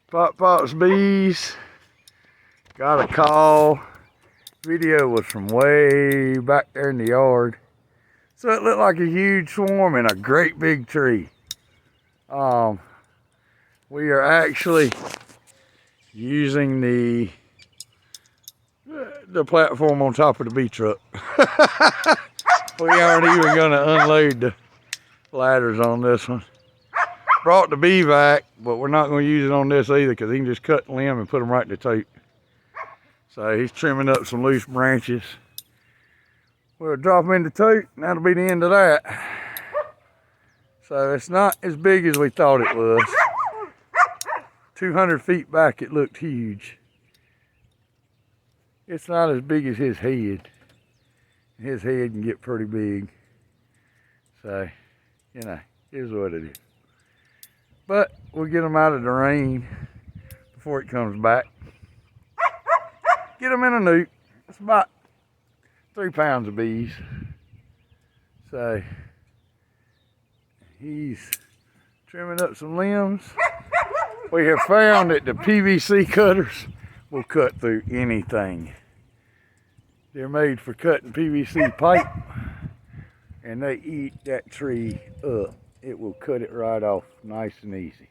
Pop Pop's Bees. Got a call. Video was from way back there in the yard. So it looked like a huge swarm in a great big tree. We are actually using the platform on top of the bee truck. We aren't even gonna unload the ladders on this one. Brought the bee vac, but we're not gonna use it on this either because he can just cut the limb and put them right in the tote. So he's trimming up some loose branches. We'll drop them in the tote and that'll be the end of that. So it's not as big as we thought it was. 200 feet back it looked huge. It's not as big as his head. His head can get pretty big. So, you know, here's what it is. But we'll get them out of the rain before it comes back. Get them in a nute. It's about 3 pounds of bees. So, he's trimming up some limbs. We have found that the PVC cutters will cut through anything. They're made for cutting PVC pipe, and they eat that tree up. It will cut it right off nice and easy.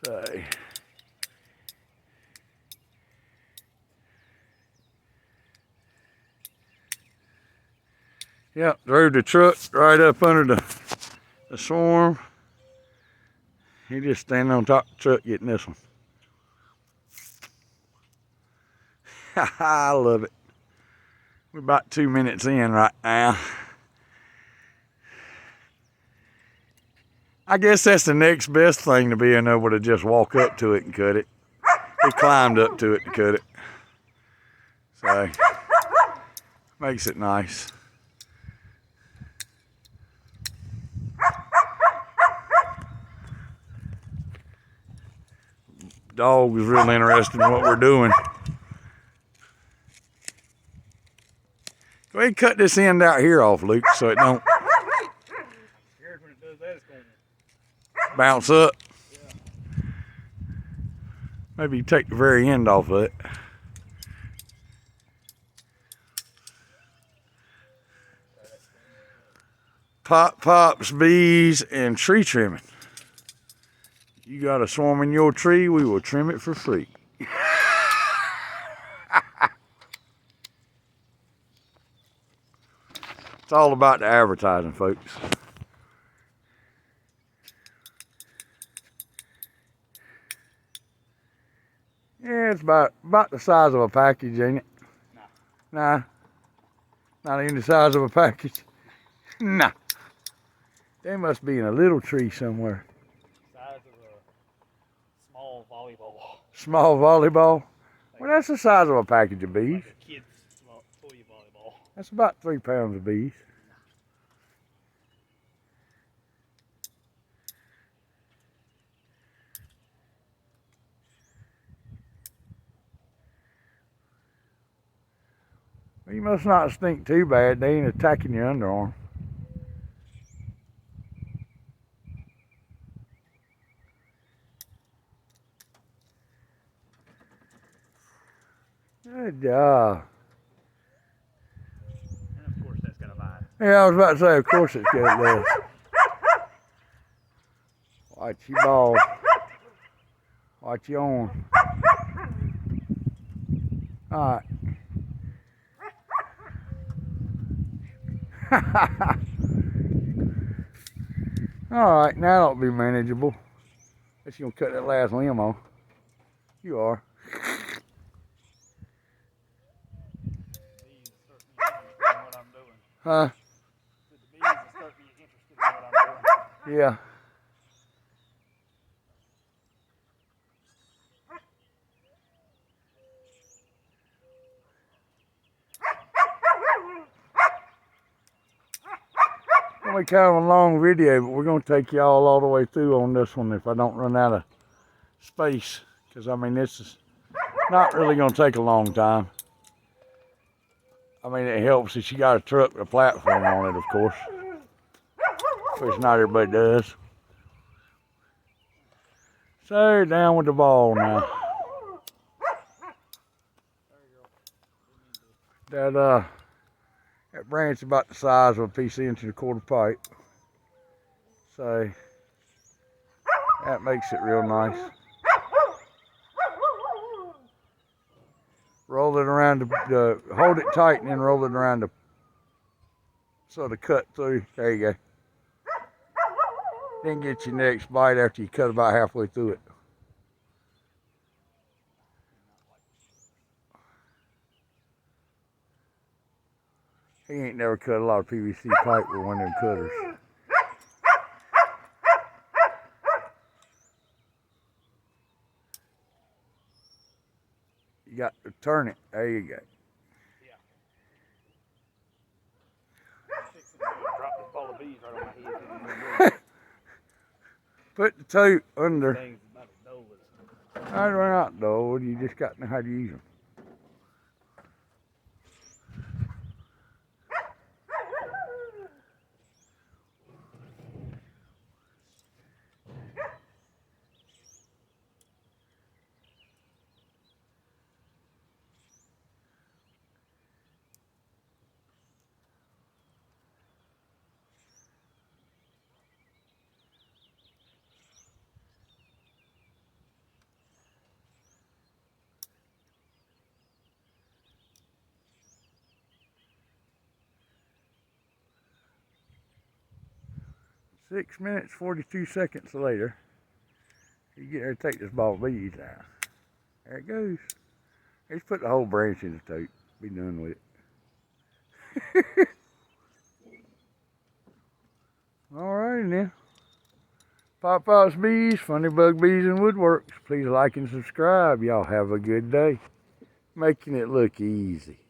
So, yeah, drove the truck right up under the swarm. He just standing on top of the truck getting this one. I love it. We're about 2 minutes in right now. I guess that's the next best thing to being able to just walk up to it and cut it. He climbed up to it to cut it. So, makes it nice. Dog is real interested in what we're doing. Go ahead and cut this end out here off, Luke, so it don't bounce up. Maybe take the very end off of it. Pop's Bees and tree trimming. You got a swarm in your tree, we will trim it for free. It's all about the advertising, folks. Yeah, it's about the size of a package, ain't it? Nah. Not even the size of a package. Nah. They must be in a little tree somewhere. Size of a small volleyball. Small volleyball? Well, that's the size of a package of bees. Like a kid's toy volleyball. That's about 3 pounds of bees. Well, you must not stink too bad. They ain't attacking your underarm. Good job. And of course that's got a bite. Yeah, I was about to say, of course it's got that. Watch your ball. Watch your arm. Alright. Alright, now that'll be manageable. Unless you're gonna cut that last limb off. You are. Huh? The bees will start being interested in what I'm doing. Yeah. It'll be kind of a long video, but we're going to take y'all all the way through on this one if I don't run out of space. Because, I mean, this is not really going to take a long time. I mean, it helps that you got a truck with a platform on it, of course. Which not everybody does. So down with the ball now. There you go. That branch is about the size of a piece of 1.25 inch pipe. So that makes it real nice. Roll it around hold it tight and then roll it around to sort of cut through. There you go. Then get your next bite after you cut about halfway through it. He ain't never cut a lot of PVC pipe with one of them cutters. You got to turn it. There you go. Fixing to drop this ball of bees right on my head. Put the tote under. Thing's about as dull as They're not dull. You just got to know how to use them. Six minutes, 42 seconds later, you get there to take this ball of bees out. There it goes. Just put the whole branch in the tote. Be done with it. Alrighty then. Pop Pops Bees, Funny Bug Bees and Woodworks. Please like and subscribe. Y'all have a good day. Making it look easy.